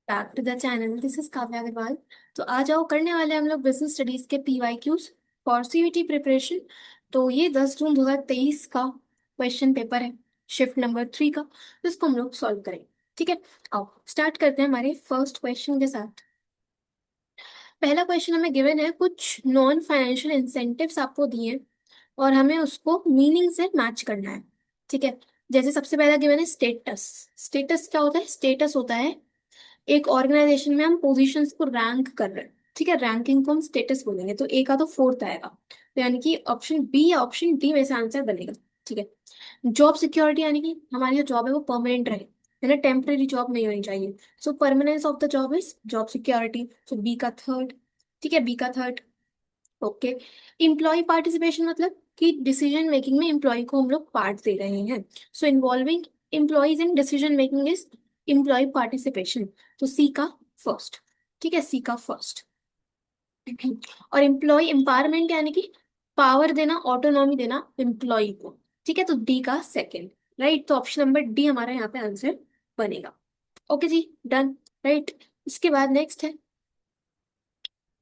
Back to the channel, this is Kavya Agrawal. तो आ जाओ, करने वाले हम लोग बिजनेस स्टडीज के PYQs फॉर CUET प्रिपरेशन। तो ये 10 जून 2023 का क्वेश्चन पेपर है, शिफ्ट नंबर 3 का। तो इसको हम लोग सॉल्व करें। ठीक है, आओ स्टार्ट करते हैं हमारे फर्स्ट क्वेश्चन के साथ। पहला क्वेश्चन हमें गिवन है, कुछ नॉन फाइनेंशियल इंसेंटिव्स आपको दिए हैं और हमें उसको मीनिंग से मैच करना है। ठीक है, जैसे सबसे पहला गिवन है स्टेटस। स्टेटस क्या होता है? स्टेटस होता है एक ऑर्गेनाइजेशन में हम पोजीशंस को रैंक कर रहे हैं। ठीक है, रैंकिंग को हम स्टेटस बोलेंगे। तो ए का तो फोर्थ आएगा, तो यानी कि ऑप्शन बी या ऑप्शन डी में से आंसर बनेगा। ठीक है, जॉब सिक्योरिटी यानी कि हमारी जो जॉब है वो परमानेंट रहे, है ना, टेम्परेरी जॉब नहीं होनी चाहिए। So permanence of the job is job security. So B का थर्ड। ठीक है, बी का थर्ड। ओके, इम्प्लॉय पार्टिसिपेशन मतलब कि डिसीजन मेकिंग में एम्प्लॉय को हम लोग पार्ट दे रहे हैं। So involving employees in decision making is employee participation. तो सी का फर्स्ट। ठीक है, सी का फर्स्ट। और एम्प्लॉय एम्पावरमेंट यानी कि पावर देना, ऑटोनॉमी देना एम्प्लॉय को। ठीक है, तो डी का सेकेंड। राइट, तो ऑप्शन नंबर डी हमारा यहाँ पे आंसर बनेगा। ओके जी, डन। राइट, इसके बाद नेक्स्ट है,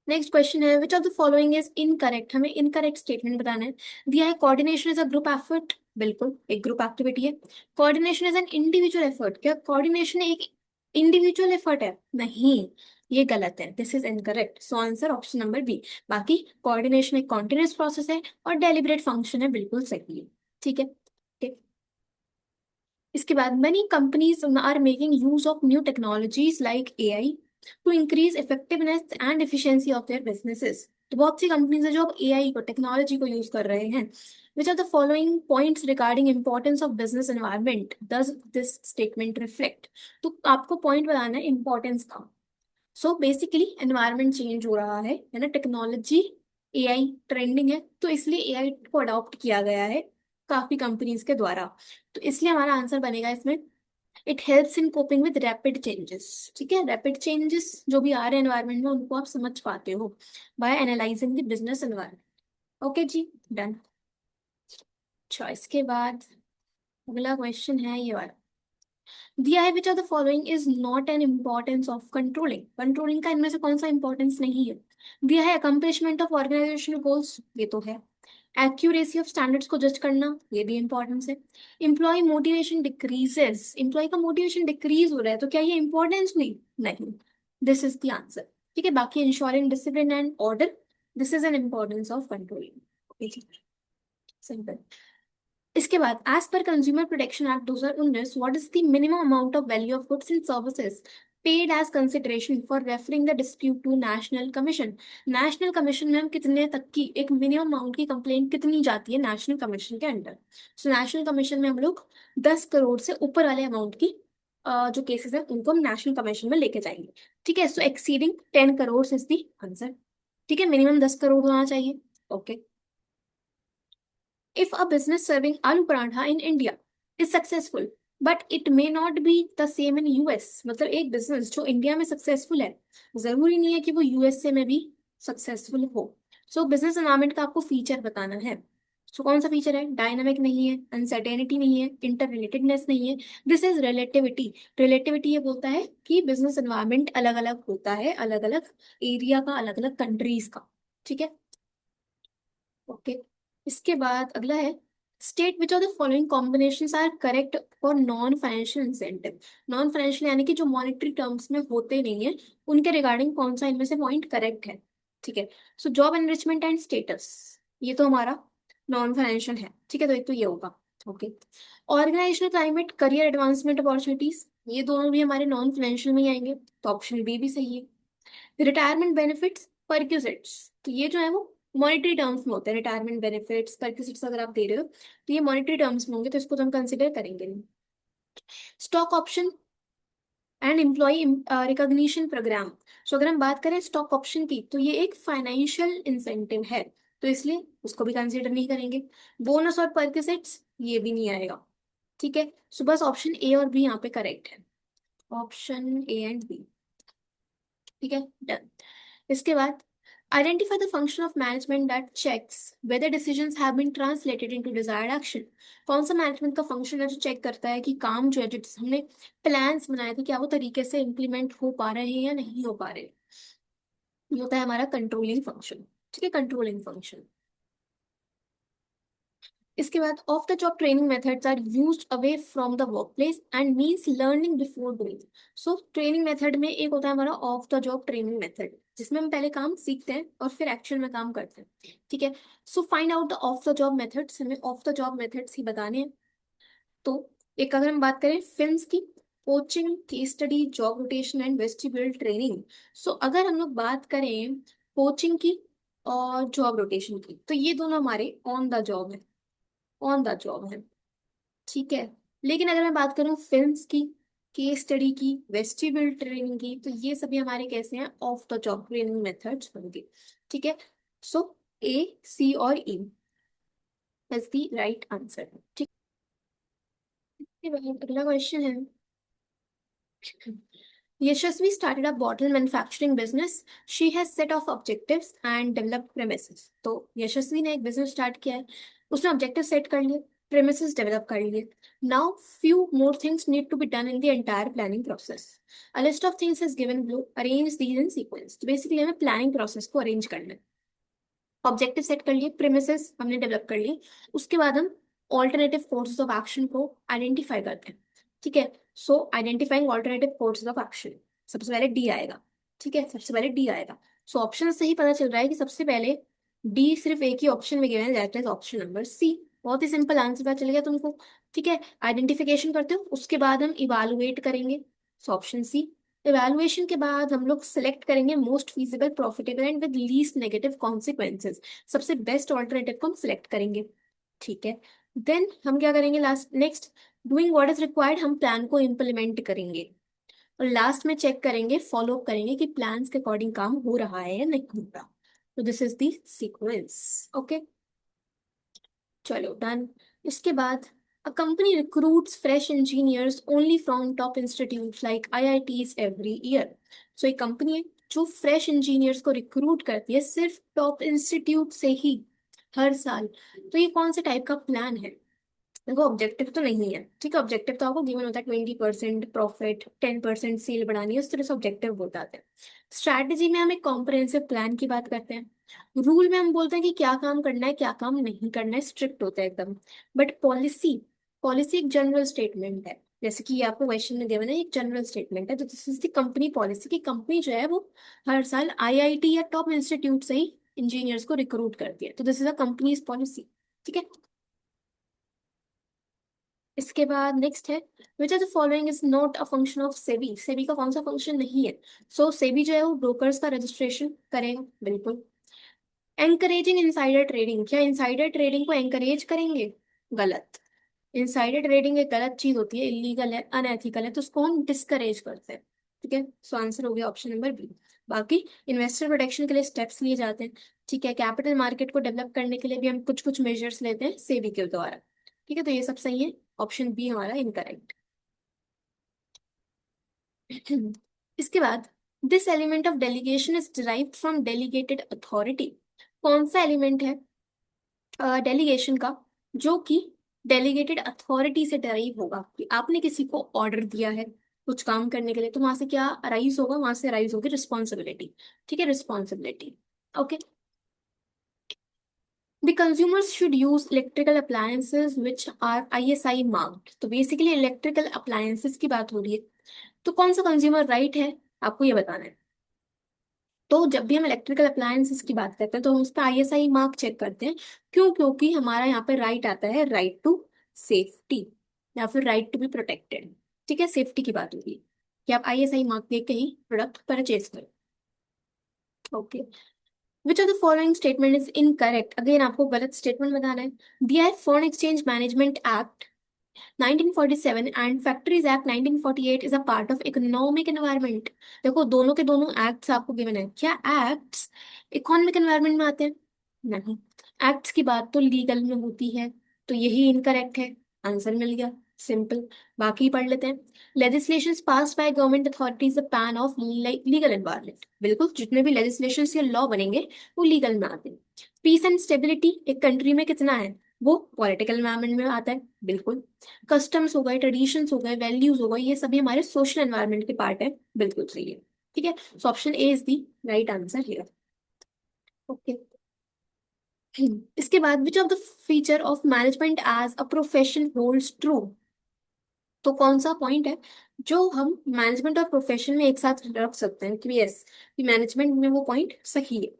नेक्स्ट क्वेश्चन है, which of the following is incorrect. हमें इनकरेक्ट स्टेटमेंट बताना है। दिया है coordination is a group effort, बिल्कुल एक ग्रुप एक्टिविटी है। Coordination is an individual effort, क्या कोऑर्डिनेशन एक इंडिविजुअल एफर्ट है? नहीं, ये गलत है, this is incorrect. So answer option number B. बाकी कोऑर्डिनेशन एक कॉन्टिन्यूस प्रोसेस है और डेलिब्रेट फंक्शन है, बिल्कुल सही है। ठीक है, ठीक। इसके बाद many companies are making use of new technologies like AI to increase effectiveness and efficiency of their businesses। तो बहुत सी कंपनीज है जो अब AI को, टेक्नोलॉजी को यूज कर रहे हैं। Which are the following points regarding importance of business environment does this statement reflect? तो आपको पॉइंट बताना है इंपॉर्टेंस का। सो बेसिकली एनवायरनमेंट चेंज हो रहा है ना, टेक्नोलॉजी, AI ट्रेंडिंग है, तो इसलिए AI को अडॉप्ट किया गया है काफी कंपनीज के द्वारा। तो इसलिए हमारा आंसर बनेगा इसमें, it helps in coping with rapid changes. ठीक है, रैपिड चेंजेस जो भी आ रहे हैं एनवायरनमेंट में उनको आप समझ पाते हो by analysing the business environment. Okay जी, डन। अच्छा, इसके बाद अगला क्वेश्चन है ये वाला। दिया है which are the following is not an importance of controlling. Controlling का इनमें से कौन सा इंपॉर्टेंस नहीं है? दिया है अकम्प्लिशमेंट ऑफ ऑर्गेनाइजेशनल गोल्स, ये तो है। एक्यूरेसी ऑफ स्टैंडर्ड्स को जज करना, ये भी इंपॉर्टेंस है। एम्प्लॉय मोटिवेशन डिक्रीजेस, एम्प्लॉय का मोटिवेशन डिक्रीज हो रहा है, तो क्या ये इंपॉर्टेंस हुई? नहीं, दिस इज द आंसर। ठीक है, बाकी ensuring discipline and order, this is an importance of controlling. Simple. इसके बाद as per consumer protection act 2019, what is the minimum amount of value of goods and services paid as consideration for referring the dispute to national commission. National commission में हम कितने तक की एक minimum amount की complaint कितनी जाती है नेशनल कमीशन के अंडर? सो नेशनल कमीशन में हम लोग 10 करोड़ से ऊपर वाले अमाउंट की जो केसेस है उनको हम नेशनल कमीशन में लेके जाएंगे। ठीक है, so exceeding 10 crore is the answer. ठीक है, मिनिमम 10 करोड़ होना चाहिए। Okay, if a business serving aloo paratha in India is successful but it may not be the same in US, मतलब एक बिजनेस जो इंडिया में सक्सेसफुल है जरूरी नहीं है कि वो यूएसए में भी सक्सेसफुल हो। सो बिजनेस एनवायरनमेंट का आपको फीचर बताना है। सो कौन सा फीचर है? डायनामिक नहीं है, अनसर्टेनिटी नहीं है, इंटर रिलेटेडनेस नहीं है, दिस इज रिलेटिविटी। रिलेटिविटी ये बोलता है कि बिजनेस एनवायरनमेंट अलग अलग होता है, अलग अलग एरिया का, अलग अलग कंट्रीज का। ठीक है, ओके। इसके बाद अगला है, state which of the following combinations are correct for non financial incentive. Non financial यानी कि जो मॉनेटरी टर्म्स में होते नहीं है, उनके रिगार्डिंग कौन सा इनमें से पॉइंट करेक्ट है? ठीक है, so job enrichment and status, ये तो हमारा नॉन फाइनेंशियल है। ठीक है, तो एक तो ये होगा। Okay, organisational climate, career advancement opportunities, ये दोनों भी हमारे नॉन फाइनेंशियल में ही आएंगे, तो ऑप्शन बी भी सही है। रिटायरमेंट बेनिफिट्स, परक्यूजिट्स, तो ये जो है वो मॉनेटरी टर्म्स में होते हैं। रिटायरमेंट बेनिफिट्स, परक्यूजिट्स अगर आप दे रहे हो तो ये मॉनेटरी टर्म्स में होंगे, तो इसको तो हम कंसिडर करेंगे नहीं। Stock option and employee recognition programme, so अगर हम बात करें स्टॉक ऑप्शन की तो ये एक फाइनेंशियल इंसेंटिव है, तो इसलिए उसको भी कंसिडर नहीं करेंगे। बोनस और परक्यूजिट्स, ये भी नहीं आएगा। ठीक है, सो बस ऑप्शन ए और बी यहाँ पे करेक्ट है, ऑप्शन ए एंड बी। ठीक है, डन। इसके बाद Identify the function of management that checks whether decisions have been translated into desired action. कौन सा मैनेजमेंट का फंक्शन है जो चेक करता है कि काम जो है जो हमने प्लान्स बनाए थे क्या वो तरीके से इम्प्लीमेंट हो पा रहे हैं या नहीं हो पा रहे। ये होता है हमारा कंट्रोलिंग फंक्शन। ठीक है, कंट्रोलिंग फंक्शन। इसके बाद off the job training methods are used away from the work place and means learning before doing. So training method में एक होता है हमारा off the job training method, जिसमें हम पहले काम सीखते हैं और फिर एक्शन में काम करते हैं। ठीक है, so find out the of the job methods, हमें ऑफ द जॉब मेथड्स ही बताने हैं। तो एक अगर हम बात करें फिल्म्स की, coaching, case study, job rotation and vestibule training. So अगर हम लोग बात करें कोचिंग की और जॉब रोटेशन की, तो ये दोनों हमारे ऑन द जॉब है, ऑन द जॉब है। ठीक है, लेकिन अगर मैं बात करूं फिल्म्स की, केस स्टडी की, वेस्टिब्यूल ट्रेनिंग की, तो ये सभी हमारे कैसे हैं, of the job training methods होंगे। ठीक है, सो ए, सी और E is the right answer. ठीक है, अगला क्वेश्चन है, Yashasvi started a bottle manufacturing business. She has set of objectives and developed premises. तो यशस्वी ने एक बिजनेस स्टार्ट किया है, उसने ऑब्जेक्टिव सेट कर लिए, प्रेमिसेस डेवलप कर लिए। Now few more things need to be done in the entire planning process. A list of things is given below. Arrange these in sequence. तो बेसिकली हमें planning process को arrange करना है। Objective set कर लिए, premises हमने develop कर लिए, उसके बाद हम ऑल्टरनेटिव कोर्सेज ऑफ एक्शन को आइडेंटिफाई करते हैं। ठीक है, so identifying alternative courses of action, सबसे पहले डी आएगा। ठीक है, सबसे पहले डी आएगा। सो ऑप्शन से ही पता चल रहा है कि सबसे पहले डी सिर्फ एक ही ऑप्शन में गिवन है, that is option number C. बहुत ही सिंपल आंसर पता चल गया तुमको। ठीक है, आइडेंटिफिकेशन करते हो, उसके बाद हम इवालुएट करेंगे, सो ऑप्शन सी। इवैल्यूएशन के बाद हम लोग सिलेक्ट करेंगे most feasible, profitable and with least negative consequences, सबसे बेस्ट ऑल्टरनेटिव को हम सिलेक्ट करेंगे। ठीक है, देन हम क्या करेंगे, last next doing what is required, हम प्लान को इम्प्लीमेंट करेंगे और लास्ट में चेक करेंगे, फॉलो अप करेंगे कि प्लान्स के अकॉर्डिंग काम हो रहा है या नहीं हो रहा। तो this is the sequence. Okay, चलो डन। इसके बाद a company recruits fresh engineers only from top institutes like IITs every year. So एक कंपनी है जो फ्रेश इंजीनियर्स को रिक्रूट करती है सिर्फ टॉप इंस्टीट्यूट से ही हर साल। तो ये कौन से टाइप का प्लान है, देखो ऑब्जेक्टिव तो नहीं है। ठीक है, ऑब्जेक्टिव तो आपको गिवन होता है 20% प्रॉफिट, 10% सेल बढ़ानी है, उस तरह से ऑब्जेक्टिव बताते हैं। स्ट्रैटेजी में हम एक कॉम्प्रिहेंसिव प्लान की बात करते हैं। रूल में हम बोलते हैं कि क्या काम करना है क्या काम नहीं करना है, स्ट्रिक्ट होता है एकदम। बट पॉलिसी, पॉलिसी एक जनरल स्टेटमेंट है, जैसे कि ये आपको क्वेश्चन में गिवन है, एक जनरल स्टेटमेंट है। तो this is the company policy की कंपनी जो है वो हर साल आईआईटी या टॉप इंस्टीट्यूट से ही इंजीनियर्स को रिक्रूट करती है। तो this is a company's policy. ठीक है, इसके बाद नेक्स्ट है, which are the following is not a function of SEBI. SEBI का कौन सा फंक्शन नहीं है। सो सेबी जो है वो ब्रोकर्स का रजिस्ट्रेशन करेगा, बिल्कुल। एंकरेजिंग इनसाइडर ट्रेडिंग, क्या इनसाइडर ट्रेडिंग को एंकरेज करेंगे, गलत। इनसाइडर ट्रेडिंग एक गलत चीज होती है, इलीगल है, अनएथिकल है, तो उसको हम डिस्करेज करते हैं। ठीक है, सो आंसर हो गया ऑप्शन नंबर बी। बाकी इन्वेस्टर प्रोटेक्शन के लिए स्टेप्स लिए जाते हैं। ठीक है, कैपिटल मार्केट को डेवलप करने के लिए भी हम कुछ कुछ मेजर्स लेते हैं सेबी के द्वारा। ठीक है, तो ये सब सही है, ऑप्शन बी हमारा इनकरेक्ट। इसके बाद this element of delegation is derived from delegated authority. कौन सा एलिमेंट है डेलीगेशन का जो कि डेलीगेटेड अथॉरिटी से डराइव होगा, कि आपने किसी को ऑर्डर दिया है कुछ काम करने के लिए, तो वहां से क्या अराइज होगा, वहां से अराइज होगी रिस्पॉन्सिबिलिटी। ठीक है, responsibility. Okay, the consumers should use electrical appliances which are ISI marked. तो बेसिकली इलेक्ट्रिकल अप्लायंसेज की बात हो रही है, तो कौन सा कंज्यूमर राइट है आपको ये बताना है। तो जब भी हम इलेक्ट्रिकल अप्लायंसेस की बात करते हैं तो हम उस पर आईएसआई मार्क चेक करते हैं। क्यों, क्योंकि हमारा यहाँ पे राइट आता है, राइट टू सेफ्टी या फिर राइट टू बी प्रोटेक्टेड। ठीक है, सेफ्टी की बात होगी कि आप आईएसआई मार्क देख के ही प्रोडक्ट परचेज करें। Okay, which of the following statement is incorrect, again आपको गलत स्टेटमेंट बताना है। दिया है foreign exchange management act 1947 and factories act 1948 is a part of economic environment. देखो दोनों के दोनों एक्ट्स आपको गिवन है, क्या एक्ट्स इकोनॉमिक एनवायरनमेंट में आते हैं, नहीं। एक्ट्स की बात तो लीगल में होती है, तो यही इनकरेक्ट है, आंसर मिल गया। सिंपल। बाकी पढ़ लेते हैं। Legislations passed by government authorities the pan of legal environment. बिल्कुल, जितने भी लेजिस्लेशंस या लॉ बनेंगे वो लीगल में आते हैं। पीस एंड स्टेबिलिटी एक कंट्री में कितना है, वो पॉलिटिकल एनवायरनमेंट में आता है। बिल्कुल। कस्टम्स हो गए, ट्रेडिशंस हो गए, वैल्यूज हो गए, ये सभी हमारे सोशल एनवायरनमेंट के पार्ट है। बिल्कुल सही है। ठीक है, so option A is the right answer here. Okay. इसके बाद which of the feature of management as a profession holds true. तो कौन सा पॉइंट है जो हम मैनेजमेंट और प्रोफेशन में एक साथ रख सकते हैं कि यस, कि मैनेजमेंट में वो पॉइंट सही है।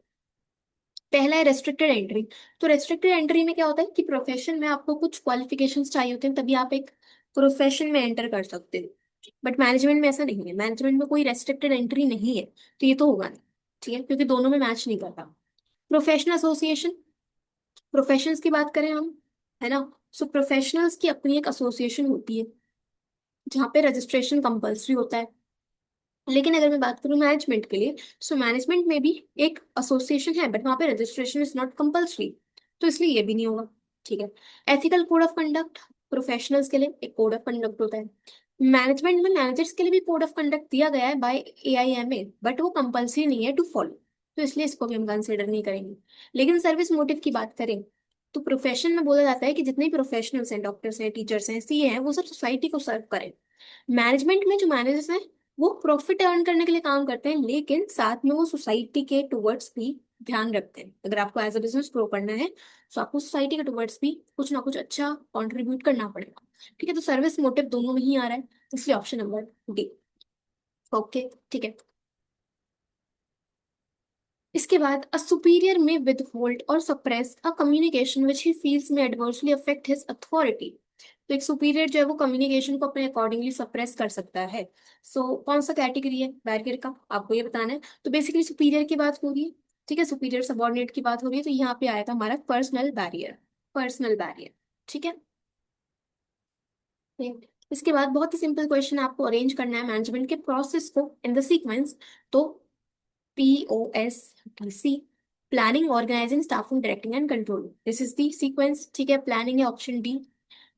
पहला है रेस्ट्रिक्टेड एंट्री। तो रेस्ट्रिक्टेड एंट्री में क्या होता है कि प्रोफेशन में आपको कुछ क्वालिफिकेशंस चाहिए होते हैं, तभी आप एक प्रोफेशन में एंटर कर सकते हो। बट मैनेजमेंट में ऐसा नहीं है, मैनेजमेंट में कोई रेस्ट्रिक्टेड एंट्री नहीं है, तो ये तो होगा नहीं। ठीक है, क्योंकि दोनों में मैच नहीं करता। प्रोफेशनल एसोसिएशन, प्रोफेशंस की बात करें हम, है ना, सो प्रोफेशनल्स की अपनी एक एसोसिएशन होती है जहाँ पे रजिस्ट्रेशन कंपल्सरी होता है। लेकिन अगर मैं बात करूँ मैनेजमेंट के लिए, सो मैनेजमेंट में भी एक एसोसिएशन है, बट वहाँ पे रजिस्ट्रेशन इज नॉट कंपल्सरी, तो इसलिए ये भी नहीं होगा। ठीक है। Ethical code of conduct, professionals के लिए एक कोड ऑफ कंडक्ट होता है। मैनेजमेंट में मैनेजर्स के लिए भी कोड ऑफ कंडक्ट दिया गया है बाय AIMA, बट वो कंपल्सरी नहीं है टू फॉलो, तो इसलिए इसको भी हम कंसिडर नहीं करेंगे। लेकिन सर्विस मोटिव की बात करें, तो प्रोफेशन में बोला जाता है कि जितने भी प्रोफेशनल्स हैं, डॉक्टर्स हैं, टीचर्स हैं, CA हैं, वो सब सोसाइटी को सर्व करें। मैनेजमेंट में जो मैनेजर्स हैं वो प्रॉफिट अर्न करने के लिए काम करते हैं, लेकिन साथ में वो सोसाइटी के टुवर्ड्स भी ध्यान रखते हैं। अगर आपको एज अ बिजनेस ग्रो करना है तो आपको सोसाइटी के टुवर्ड्स भी कुछ ना कुछ अच्छा कंट्रीब्यूट करना पड़ेगा। ठीक है, तो सर्विस मोटिव दोनों में ही आ रहा है, तो इसलिए ऑप्शन नंबर डी। ओके। ठीक है। इसके बाद अ सुपीरियर में विद होल्ड और suppress a communication which he feels में एडवर्सली अफेक्ट हिज अथॉरिटी। तो एक सुपीरियर जो है वो कम्युनिकेशन को अपने अकॉर्डिंगली सप्रेस कर सकता है। कौन सा कैटेगरी है बैरियर का, आपको ये बताना है। तो बेसिकली सुपीरियर की बात हो रही है। ठीक है, सुपीरियर सबॉर्डिनेट की बात हो रही है, तो यहाँ पे आया था हमारा पर्सनल बैरियर। Personal barrier. ठीक है। इसके बाद बहुत ही सिंपल क्वेश्चन आपको अरेंज करना है मैनेजमेंट के प्रोसेस को इन द सीक्वेंस। तो POSTC, planning, organising, staffing, directing and control, this is the sequence. ठीक है, प्लानिंग है ऑप्शन डी,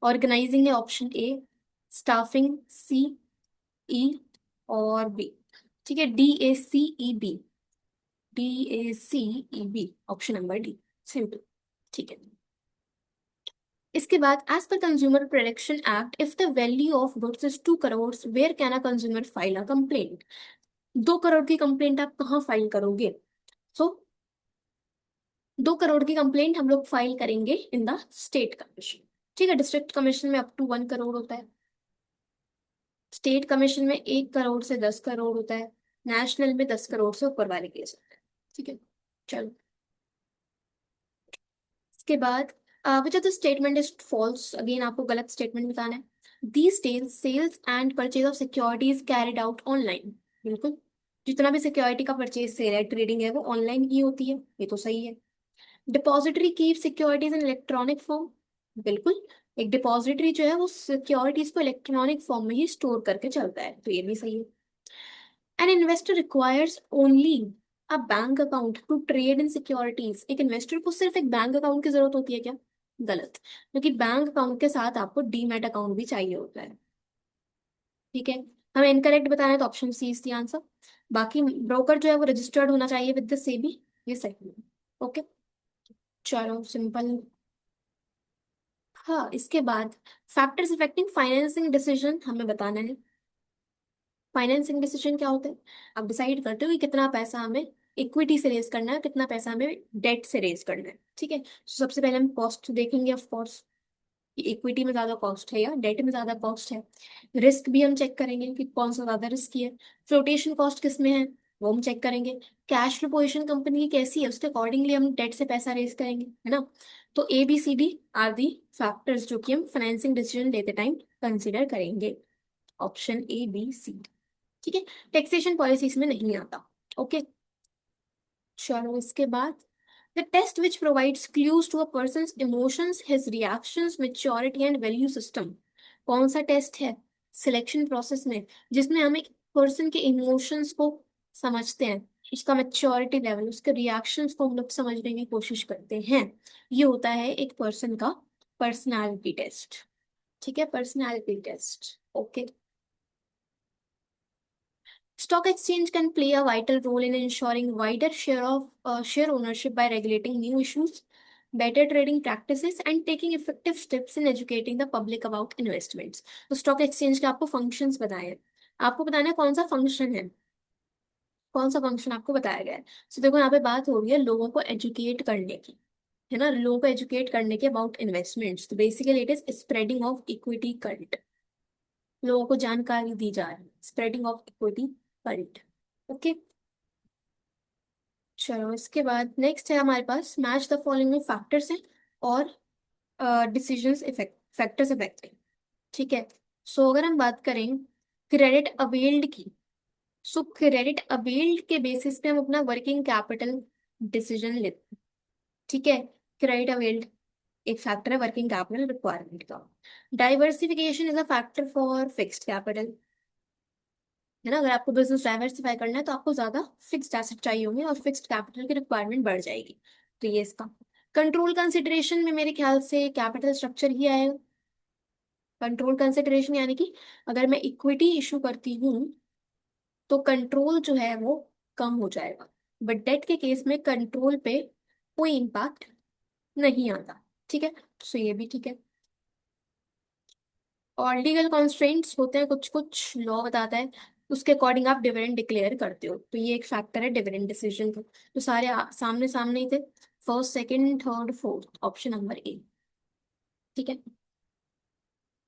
ऑर्गेनाइजिंग है ऑप्शन ए, स्टाफिंग CE और बी। ठीक है, DACEB, DACEB, option number D. Simple. ठीक है। इसके बाद as per consumer protection act, if the value of goods is 2 crore, where can a consumer file a complaint. 2 crore की complaint आप कहाँ फाइल करोगे। सो 2 करोड़ की कंप्लेंट हम लोग फाइल करेंगे इन द स्टेट कमीशन। ठीक है, डिस्ट्रिक्ट कमीशन में अप टू 1 करोड़ होता है, स्टेट कमीशन में 1 करोड़ से 10 करोड़ होता है, नेशनल में 10 करोड़ से ऊपर वाले केस होते हैं। ठीक है, चलो। इसके बाद which of the statement is false, again आपको गलत स्टेटमेंट बताना है। These days sales and purchase of securities carried out online. बिल्कुल, जितना भी सिक्योरिटी का परचेज सेल है, ट्रेडिंग है, वो ऑनलाइन ही होती है, ये तो सही है। डिपॉजिटरी कीप सिक्योरिटीज इन इलेक्ट्रॉनिक फॉर्म। बिल्कुल, एक डिपॉजिटरी जो है वो सिक्योरिटीज को इलेक्ट्रॉनिक फॉर्म में ही स्टोर करके चलता है, तो ये भी सही है। An investor requires only a bank account to trade in securities. एक इन्वेस्टर को सिर्फ एक बैंक अकाउंट की जरूरत होती है क्या। गलत, क्योंकि बैंक अकाउंट के साथ आपको डीमैट अकाउंट भी चाहिए होता है। ठीक है, हमें इनकरेक्ट बताना है तो option C is the answer. बाकी ब्रोकर जो है वो रजिस्टर्ड होना चाहिए विद द सेबी, ये सही है। ओके, चलो सिंपल। हाँ, इसके बाद फैक्टर्स इफेक्टिंग फाइनेंसिंग डिसीजन हमें बताना है। फाइनेंसिंग डिसीजन क्या होता है, आप डिसाइड करते हो कि कितना पैसा हमें इक्विटी से रेज करना है, कितना पैसा हमें डेट से रेज करना है। ठीक है, तो सबसे पहले हम कॉस्ट देखेंगे ऑफ कोर्स, कि इक्विटी में ज्यादा कॉस्ट है या डेट में ज्यादा कॉस्ट है। रिस्क भी हम चेक करेंगे कि कौन सा ज्यादा रिस्की है। फ्लोटेशन कॉस्ट किस में है, वो हम चेक करेंगे। कैश फ्लो पोजीशन कंपनी की कैसी है, उसके अकॉर्डिंगली हम डेट से पैसा रेज करेंगे, है ना। तो ABCD आर दी फैक्टर्स जो कि हम फाइनेंसिंग डिसीजन लेते टाइम कंसिडर करेंगे। Option ABC। ठीक है, टैक्सेशन पॉलिसी इसमें नहीं आता। ओके, चलो इसके बाद the test which provides clues to a person's emotions, his reactions, maturity and value system. कौन सा टेस्ट है सिलेक्शन प्रोसेस में जिसमें हम एक पर्सन के इमोशंस को समझते हैं, उसका मेच्योरिटी लेवल, उसके रिएक्शंस को हम लोग समझने की कोशिश करते हैं। ये होता है एक पर्सन का पर्सनालिटी टेस्ट। ठीक है, personality test. Okay. Stock exchange can play a vital role in ensuring wider share ownership by regulating new issues, better trading practices, and taking effective steps in educating the public about investments. तो stock exchange के आपको functions बताए हैं, आपको बताना है कौन सा फंक्शन है, कौन सा फंक्शन आपको बताया गया है। सो देखो यहाँ पे बात हो रही है लोगों को एजुकेट करने की, है ना, लोगों को एजुकेट करने के अबाउट इन्वेस्टमेंट्स। तो basically it is spreading of equity current, लोगों को जानकारी दी जा रही है, spreading of equity current. Okay. चलो इसके बाद नेक्स्ट है हमारे पास मैच द फॉलोइंग में फैक्टर्स हैं और डिसीजंस इफेक्ट फैक्टर्स इफेक्टिंग। ठीक है। सो अगर हम बात करें क्रेडिट अवेल्ड की, सो क्रेडिट अवेल्ड के बेसिस पे हम अपना वर्किंग कैपिटल डिसीजन लेते हैं। ठीक है। क्रेडिट अवेल्ड एक फैक्टर है वर्किंग कैपिटल रिक्वायरमेंट का। Diversification is a factor for fixed capital, है ना, अगर आपको बिजनेस डाइवर्सिफाई करना है तो आपको ज्यादा फिक्स्ड एसेट चाहिए होंगे और फिक्स्ड कैपिटल की रिक्वायरमेंट बढ़ जाएगी। तो ये इसका कंट्रोल कंसिडरेशन में मेरे ख्याल से कैपिटल स्ट्रक्चर ही आएगा। कंट्रोल कंसिडरेशन यानी कि अगर मैं इक्विटी इशू करती हूँ तो कंट्रोल जो है वो कम हो जाएगा, बट डेट के केस में कंट्रोल पे कोई इम्पैक्ट नहीं आता। ठीक है, सो ये भी ठीक है। और लीगल कॉन्स्ट्रेंट्स होते हैं, कुछ कुछ लॉ बताता है, उसके अकॉर्डिंग आप डिविडेंड डिक्लेयर करते हो, तो ये एक फैक्टर है डिविडेंड डिसीजन का। तो सारे सामने सामने ही थे, first second third fourth, option number A. ठीक है।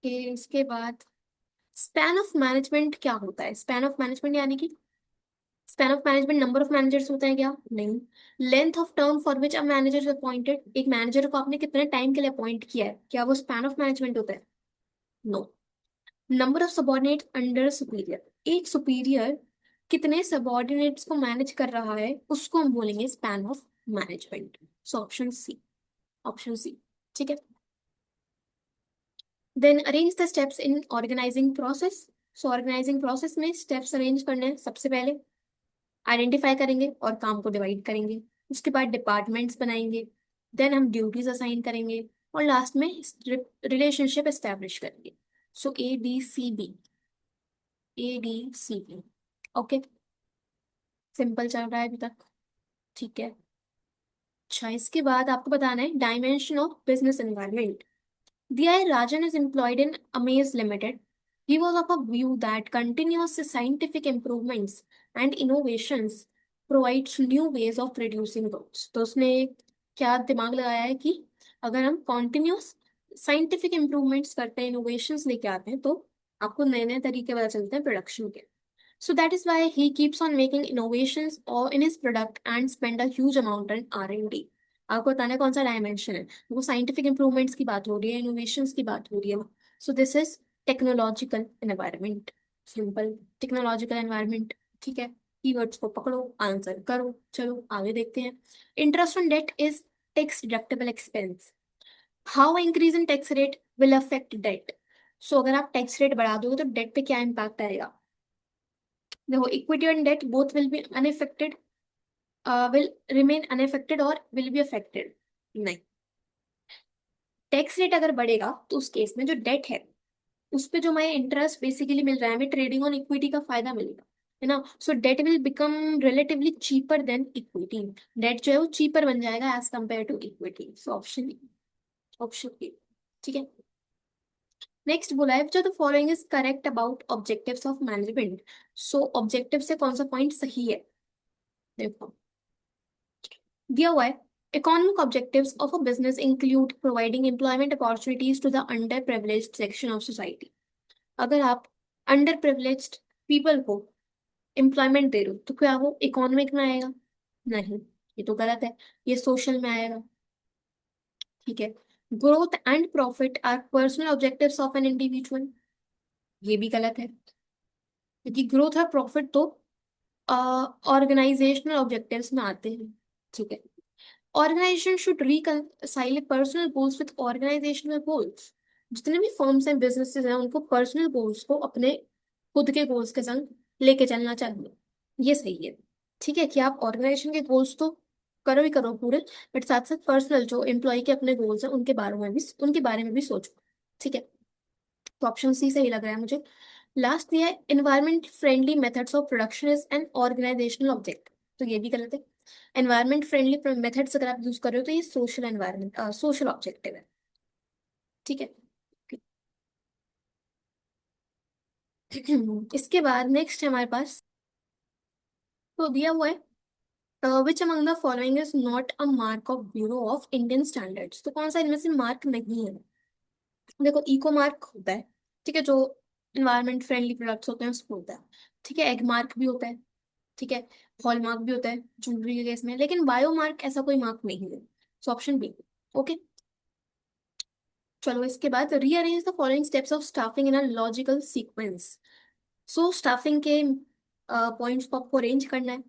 इसके बाद स्पैन ऑफ मैनेजमेंट क्या होता है? स्पैन ऑफ मैनेजमेंट यानी कि span of management number of managers होता है क्या? नहीं। Length of term for which a manager is appointed, एक मैनेजर को आपने कितने टाइम के लिए अपॉइंट किया है, क्या वो स्पैन ऑफ मैनेजमेंट होता है? No. Number of subordinate under superior, एक सुपीरियर कितने सबॉर्डिनेट्स को मैनेज कर रहा है उसको हम बोलेंगे span of management. So option C, option C. ठीक है। Then arrange the steps in organising process. So organising process में स्टेप्स अरेंज करने हैं, सबसे पहले आइडेंटिफाई करेंगे और काम को डिवाइड करेंगे, उसके बाद डिपार्टमेंट्स बनाएंगे, देन हम ड्यूटीज असाइन करेंगे और लास्ट में रिलेशनशिप एस्टेब्लिश करेंगे। सो ADCB, ADCB। ओके, सिंपल चल रहा है अभी तक। ठीक है। अच्छा इसके बाद आपको बताना है dimension of business environment. DI Rajan is employed in Amaze Limited. He was of a view that continuous scientific improvements and innovations provides new ways of producing goods. तो उसने क्या दिमाग लगाया है कि अगर हम continuous scientific improvements करते हैं, innovations लेके आते हैं, तो आपको नए नए तरीके पता चलते हैं प्रोडक्शन के। So that is why he keeps on making innovations or in his product and spend a huge amount on R&D. आपको बताना है कौन सा डायमेंशन है, वो साइंटिफिक इंप्रूवमेंट्स की बात हो रही है, इनोवेशंस की बात हो रही है। सो this is technological environment, simple technological environment. ठीक है, कीवर्ड्स को पकड़ो, आंसर करो। चलो आगे देखते हैं। Interest on debt is tax deductible expense. How increase in tax rate will affect debt. So अगर आप टैक्स रेट बढ़ा दोगे तो डेट पे क्या इम्पैक्ट आएगा? देखो equity and debt both will be unaffected, will remain unaffected और विल बी अफेक्टेड? नहीं। टैक्स रेट अगर बढ़ेगा तो उस केस में जो डेट है उस पे जो हमें इंटरेस्ट बेसिकली मिल रहा है, हमें ट्रेडिंग ऑन इक्विटी का फायदा मिलेगा, है ना। So debt will become relatively cheaper than equity. Debt जो है वो चीपर बन जाएगा as compared to equity. So option, option A. ठीक है। नेक्स्ट बोला है जो the following is correct about objectives of management. So objective से कौन सा पॉइंट सही है? देखो दिया हुआ है economic objectives of a business include providing employment opportunities to the underprivileged section of society. अगर आप underprivileged people को employment दे रहे हो तो क्या वो इकोनॉमिक में आएगा? नहीं, ये तो गलत है, ये सोशल में आएगा। ठीक है। Growth and profit are personal objectives of an individual, ये भी गलत है, क्योंकि ग्रोथ और प्रॉफिट तो ऑर्गेनाइजेशनल ऑब्जेक्टिव्स में आते हैं। ठीक है। Organisation should reconcile personal goals with organisational goals. जितने भी फर्म्स हैं बिजनेसेस हैं उनको पर्सनल गोल्स को अपने खुद के गोल्स के संग लेके चलना चाहिए, ये सही है। ठीक है, कि आप ऑर्गेनाइजेशन के गोल्स तो करो ही करो पूरे, बट साथ साथ पर्सनल जो एम्प्लॉय के अपने गोल्स हैं उनके बारे में भी सोचो। ठीक है। तो ऑप्शन सी सही लग रहा है मुझे। लास्ट दिया है environment friendly methods of production is an organisational object, तो ये भी गलत है। एनवायरमेंट फ्रेंडली मेथड्स अगर आप यूज कर रहे हो तो ये सोशल एनवायरमेंट सोशल ऑब्जेक्टिव है। ठीक है। इसके बाद नेक्स्ट है हमारे पास, तो दिया हुआ है which among the following is not a mark of bureau of Indian standards, तो कौन सा इनमें से मार्क नहीं है। देखो इको मार्क होता है, ठीक है, जो इन्वायरमेंट फ्रेंडली प्रोडक्ट्स होते हैं उसको होता है। ठीक है, एग मार्क भी होता है। ठीक है, हॉल मार्क भी होता है ज्वेलरी के केस में, लेकिन बायो मार्क ऐसा कोई मार्क नहीं है। So option B. ओके, चलो इसके बाद rearrange the following steps of staffing in a logical sequence. So staffing के पॉइंट्स को आपको अरेंज करना है।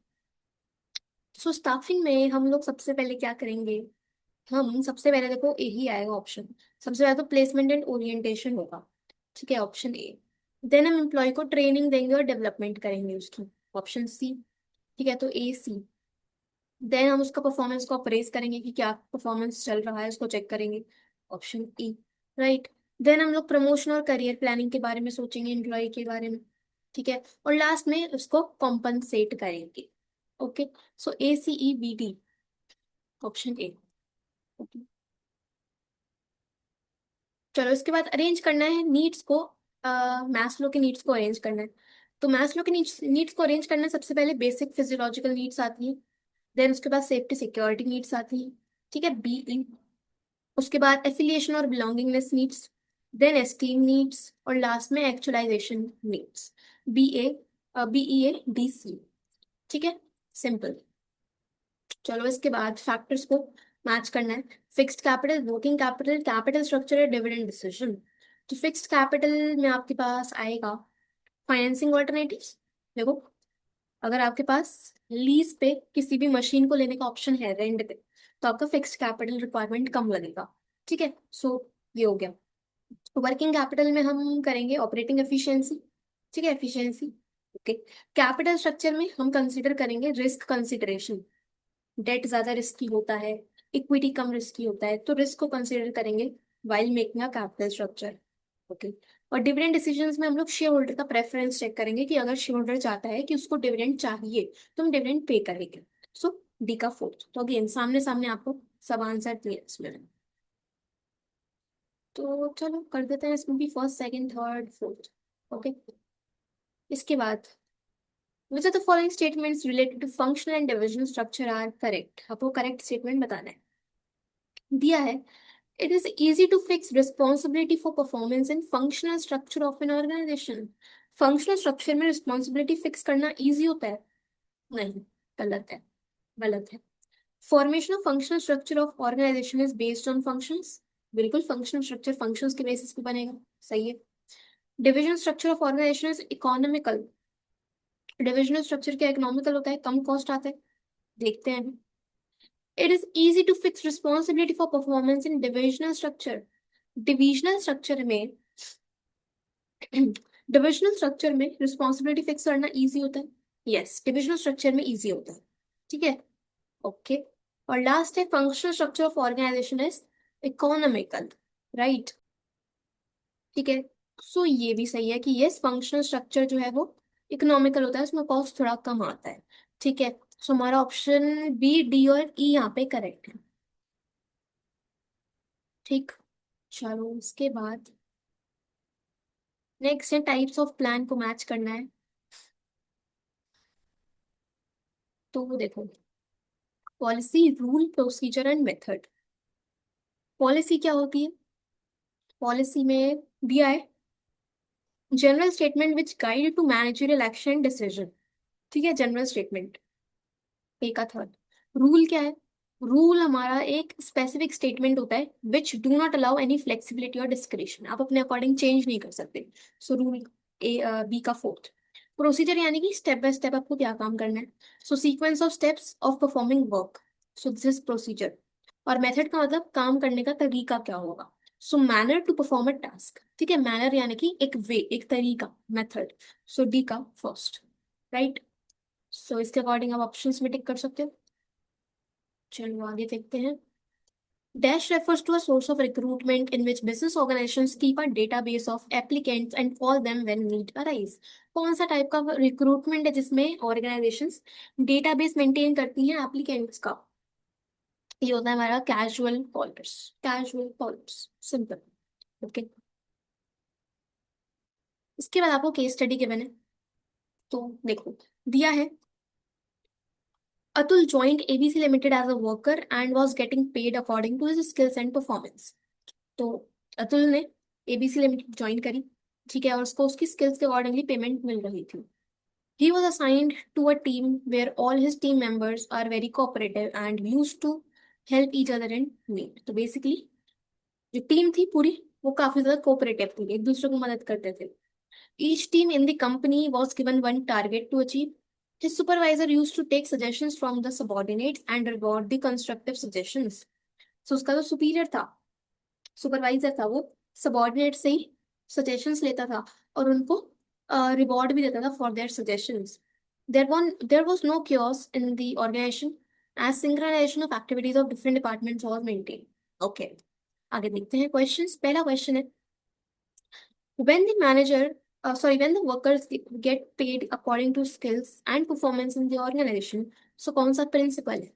सो स्टाफिंग में हम लोग सबसे पहले क्या करेंगे, हम सबसे पहले देखो यही आएगा ऑप्शन। सबसे पहले तो प्लेसमेंट एंड ओरिएंटेशन होगा। ठीक है, ऑप्शन ए। देन हम एम्प्लॉय को ट्रेनिंग देंगे और डेवलपमेंट करेंगे उसकी, ऑप्शन सी। ठीक है, तो ए सी। देन हम उसका परफॉर्मेंस को अप्रेज करेंगे कि क्या परफॉर्मेंस चल रहा है, उसको चेक करेंगे, ऑप्शन ई। राइट। देन हम लोग प्रमोशन और करियर प्लानिंग के बारे में सोचेंगे, एम्प्लॉय के बारे में। ठीक है, और लास्ट में उसको कॉम्पनसेट करेंगे। Okay, so A C E B D, option A. चलो इसके बाद अरेंज करना है नीड्स को, मैस्लो के नीड्स को अरेंज करना है। तो मैस्लो के नीड्स नीड्स को अरेंज करना है, सबसे पहले बेसिक फिजियोलॉजिकल नीड्स आती है। देन उसके बाद सेफ्टी सिक्योरिटी नीड्स आती है। ठीक है, बी ई। उसके बाद एफिलिएशन और belongingness needs. Then esteem needs, और लास्ट में actualisation needs, B A, B E A D C. ठीक है, सिंपल। चलो इसके बाद फैक्टर्स को मैच करना है। Fixed capital, working capital, capital structure, dividend decision. तो फिक्स्ड कैपिटल में आपके पास आएगा फाइनेंसिंग ऑल्टरनेटिव्स। देखो, अगर आपके पास लीज पे किसी भी मशीन को लेने का ऑप्शन है रेंट पे, तो आपका फिक्स्ड कैपिटल रिक्वायरमेंट कम लगेगा। ठीक है, सो ये हो गया। वर्किंग कैपिटल में हम करेंगे ऑपरेटिंग एफिशिएंसी। ठीक है, एफिशिएंसी। ओके। कैपिटल स्ट्रक्चर में हम कंसीडर करेंगे रिस्क कंसिडरेशन, डेट ज्यादा रिस्की होता है, इक्विटी कम रिस्की होता है, तो रिस्क को कंसीडर करेंगे while making a capital structure. Okay. और डिविडेंड डिसीजंस में हम लोग शेयर होल्डर का प्रेफरेंस चेक करेंगे कि अगर शेयर होल्डर चाहता है कि उसको डिविडेंड चाहिए तो हम डिविडेंड पे करेंगे। सो डी का फोर्थ। तो अगेन सामने सामने आपको सब आंसर दिए इसमें। तो चलो कर देते हैं इसमें भी first second third fourth. Okay, इसके बाद which of the following statements related to functional and divisional structure are correct, आपको करेक्ट स्टेटमेंट बताना है। दिया है it is easy to fix responsibility for performance in functional structure of an organisation. Functional structure में responsibility fix करना easy होता है? नहीं, गलत है, गलत है। Formation of functional structure of organisation is based on functions. बिल्कुल, फंक्शनल स्ट्रक्चर फंक्शंस के बेसिस पे बनेगा, सही है। Division structure of organisation is economical. Divisional structure क्या इकोनॉमिकल होता है, कम कॉस्ट आता है, देखते हैं। It is easy to fix responsibility for performance in divisional structure. Divisional structure में डिविजनल स्ट्रक्चर में रिस्पॉन्सिबिलिटी फिक्स करना इजी होता है। यस, डिविजनल स्ट्रक्चर में इजी होता है। ठीक है, ओके। और लास्ट है functional structure of organisation is economical. Right. ठीक है, सो ये भी सही है कि यस फंक्शनल स्ट्रक्चर जो है वो इकोनॉमिकल होता है, उसमें कॉस्ट थोड़ा कम आता है। ठीक है, सो हमारा ऑप्शन बी डी और ई यहाँ पे करेक्ट है। ठीक, चलो उसके बाद नेक्स्ट है टाइप्स ऑफ प्लान को मैच करना है। तो वो देखो, policy, rule, procedure and method. Policy क्या होती है, पॉलिसी में दिया है general statement which guide to managerial action decision. ठीक है, जनरल स्टेटमेंट ए का थर्ड। रूल क्या है, रूल हमारा एक स्पेसिफिक स्टेटमेंट होता है which do not allow any flexibility और डिस्क्रिशन, आप अपने अकॉर्डिंग चेंज नहीं कर सकते। सो रूल ए, बी का फोर्थ। प्रोसीजर यानी कि स्टेप बाय स्टेप आपको क्या काम करना है। So sequence of steps of performing work, so this is procedure. और मेथड का मतलब काम करने का तरीका क्या होगा। So manner to perform a task. ठीक है, मैनर यानी कि एक वे, एक तरीका, मेथड। सो डी का फर्स्ट। राइट। सो इसके अकॉर्डिंग आप ऑप्शंस में टिक कर सकते हो। चलो आगे देखते हैं। Dash refers to a source of recruitment in which business organizations keep a database of applicants and call them when need arise. कौन सा टाइप का रिक्रूटमेंट है जिसमें ऑर्गेनाइजेशंस डेटाबेस मेंटेन करती हैं एप्लीकेंट्स का? ये होता है हमारा casual callers. Casual callers, simple. Okay, इसके बाद आपको केस स्टडी गिवन है, तो देखो दिया है Atul joined ABC Limited as a worker and was getting paid according to his skills and performance. तो अतुल ने एबीसी लिमिटेड ज्वाइन करी, ठीक है, और उसको उसकी स्किल्स के अकॉर्डिंगली पेमेंट मिल रही थी। He was assigned to a team where all his team members are very cooperative and used to help each other in need. तो बेसिकली जो टीम थी पूरी वो काफी ज्यादा कोऑपरेटिव थी, एक दूसरे को मदद करते थे। Each team in the company was given one target to achieve. His supervisor used to take suggestions from the subordinates and reward the constructive suggestions. So उसका जो सुपीरियर था, सुपरवाइजर था, वो सबॉर्डिनेट से ही सजेशंस लेता था और उनको रिवॉर्ड भी देता था for their suggestions. There was no chaos in the organization as synchronization of activities of different departments was maintained. Okay, आगे देखते हैं क्वेश्चंस। पहला क्वेश्चन है when the manager when the workers get paid according to skills and performance in the organization, so कौन सा principal है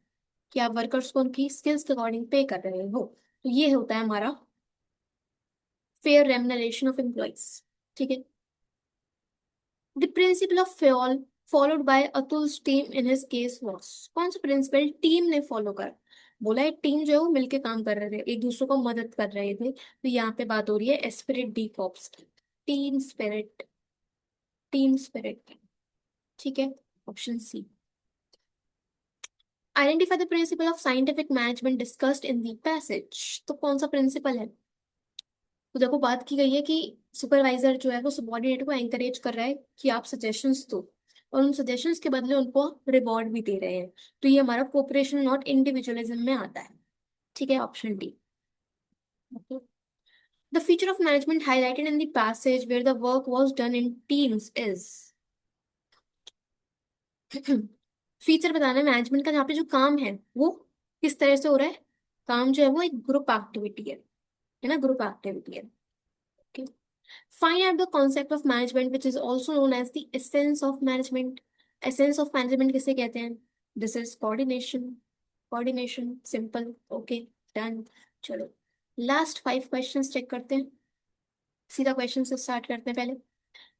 कि आप वर्कर्स को उनकी स्किल्स के अकॉर्डिंग पे कर रहे हो? तो ये होता है हमारा फेयर रेम्युनरेशन ऑफ एम्प्लॉइज, ठीक है। The principle of fail followed by Atul's team in his case was, कौन सा प्रिंसिपल टीम ने फॉलो कर? बोला है टीम जो है वो मिलके काम कर रहे थे, एक दूसरे को मदद कर रहे थे, तो यहाँ पे बात हो रही है एस्पिरिट डी कॉप्स की, टीम स्पिरिट, टीम स्पिरिट, ठीक है। Option C. Identify the principle of scientific management discussed in the passage, तो कौन सा प्रिंसिपल है? तो देखो बात की गई है कि सुपरवाइजर जो है वो सबॉर्डिनेट को एंकरेज कर रहा है कि आप सजेशंस दो और उन सजेशंस के बदले उनको रिवॉर्ड भी दे रहे हैं, तो ये हमारा कोऑपरेशन नॉट इंडिविजुअलिज्म में आता है, ठीक है। Option D. The feature of management highlighted in the passage where the work was done in teams is, feature बताना है मैनेजमेंट का जहाँ पे जो काम है वो किस तरह से हो रहा है। काम जो है वो एक ग्रुप एक्टिविटी है ना, ग्रुप एक्टिविटी है। Okay. Find out the concept of management, which is also known as the essence of management. Essence of management किसे कहते हैं? This is coordination. Coordination, simple. Okay, done. चलो, last 5 questions check करते हैं। सीधा question से start करते हैं। पहले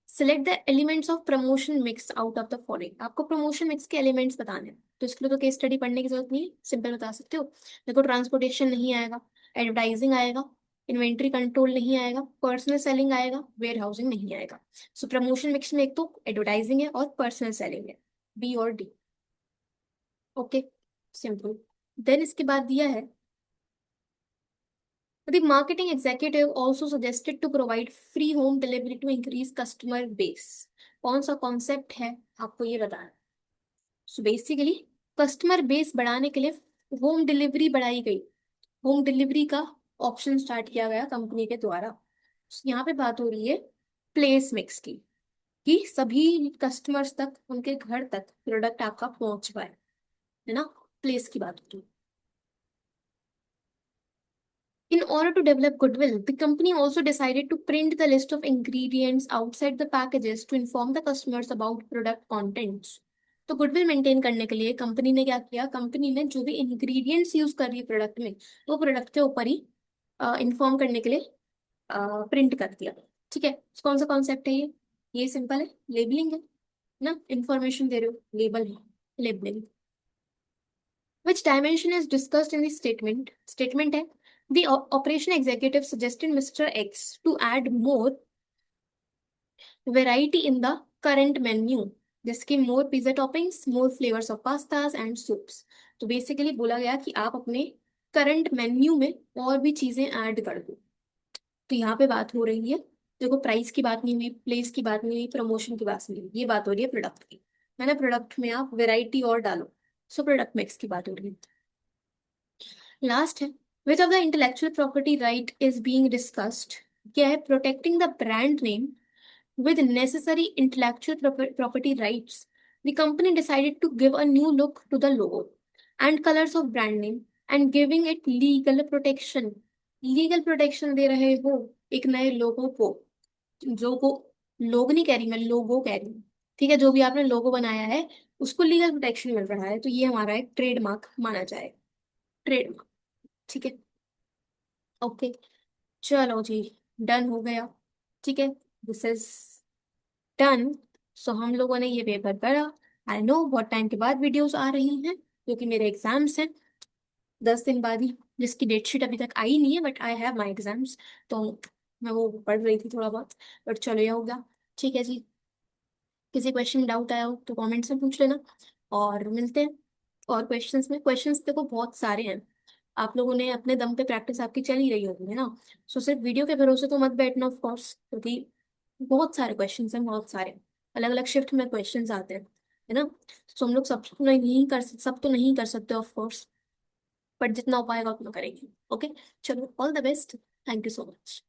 select the elements of promotion mix out of the following, आपको प्रमोशन मिक्स के एलिमेंट्स बताने हैं, तो इसके लिए तो केस स्टडी पढ़ने की जरूरत नहीं है, सिंपल बता सकते हो। देखो ट्रांसपोर्टेशन नहीं आएगा, एडवर्टाइजिंग आएगा, इन्वेंट्री कंट्रोल नहीं आएगा, पर्सनल सेलिंग आएगा, वेयर हाउसिंग नहीं आएगा। सो प्रमोशन मिक्स में एक तो एडवर्टाइजिंग है और पर्सनल सेलिंग है, बी और डी। Okay, simple. देन इसके बाद दिया है the marketing executive also suggested to provide free home delivery to increase customer base. कौन सा कॉन्सेप्ट है आपको ये बताना। सो बेसिकली कस्टमर बेस बढ़ाने के लिए होम डिलीवरी बढ़ाई गई, होम डिलीवरी का ऑप्शन स्टार्ट किया गया कंपनी के द्वारा। यहाँ पे बात हो रही है प्लेस मिक्स की, कि सभी कस्टमर्स तक, उनके घर तक प्रोडक्ट आपका पहुंच पाए, है ना, प्लेस की बात होती है। In order to develop goodwill, the company also decided to print the list of ingredients outside the packages to inform the customers about product contents. तो गुडविल मेंटेन करने के लिए कंपनी ने क्या किया, कंपनी ने जो भी इंग्रेडिएंट्स यूज कर रही है प्रोडक्ट में, वो प्रोडक्ट के ऊपर ही इंफॉर्म करने के लिए प्रिंट कर दिया, ठीक है। कौन सा कॉन्सेप्ट है ये सिंपल है, लेबलिंग है ना, इंफॉर्मेशन दे रहे हो, लेबल है, labelling. Which dimension is discussed in the statement? Statement है the operation executive suggested Mr. X to add more variety in the current menu, जिसकी more pizza toppings, more flavors of pastas and soups. तो basically बोला गया कि आप अपने current menu में और भी चीजें ऐड कर दो। तो यहाँ पे बात हो रही है, देखो प्राइस की बात नहीं हुई, प्लेस की बात नहीं हुई, प्रमोशन की बात नहीं हुई, ये बात हो रही है प्रोडक्ट की, है ना। प्रोडक्ट में आप वेराइटी और डालो, सो प्रोडक्ट मिक्स की बात हो रही है। लास्ट है which of the intellectual property right is being discussed, क्या है, protecting the brand name with necessary intellectual property rights, the company decided to give a new look to the logo and colors of brand name. And giving it legal protection. Legal protection दे रहे हो एक नए लोगों को, जो को लोग नहीं कह रही मैं, लोगो कह रही हूँ। ठीक है, जो भी आपने लोगो बनाया है उसको लीगल प्रोटेक्शन मिल रहा है, तो ये हमारा एक ट्रेडमार्क माना जाए, ट्रेडमार्क। ठीक है, ओके, चलो जी, डन हो गया। ठीक है, दिस इज डन। सो हम लोगों ने ये पेपर करा। आई नो बहुत टाइम के बाद वीडियोस आ रही हैं क्योंकि मेरे एग्जाम्स हैं 10 दिन बाद ही, जिसकी डेट शीट अभी तक आई नहीं है, but I have my exams. तो मैं वो पढ़ रही थी थोड़ा बहुत, बट चलो ये हो गया। ठीक है जी, किसी क्वेश्चन में डाउट आया हो तो कमेंट्स में पूछ लेना, और मिलते हैं। और क्वेश्चंस में, क्वेश्चंस देखो बहुत सारे हैं, आप लोगों ने अपने दम पे प्रैक्टिस आपकी चल ही रही होगी, है ना। सो सिर्फ वीडियो के भरोसे तो मत बैठना ऑफ कोर्स, क्योंकि बहुत सारे क्वेश्चंस हैं, बहुत सारे अलग अलग शिफ्ट में क्वेश्चंस आते हैं, है ना। तो हम लोग सब तो नहीं कर सकते ऑफ कोर्स, बट जितना हो पाएगा उतना करेंगे। ओके, चलो, all the best, thank you so much.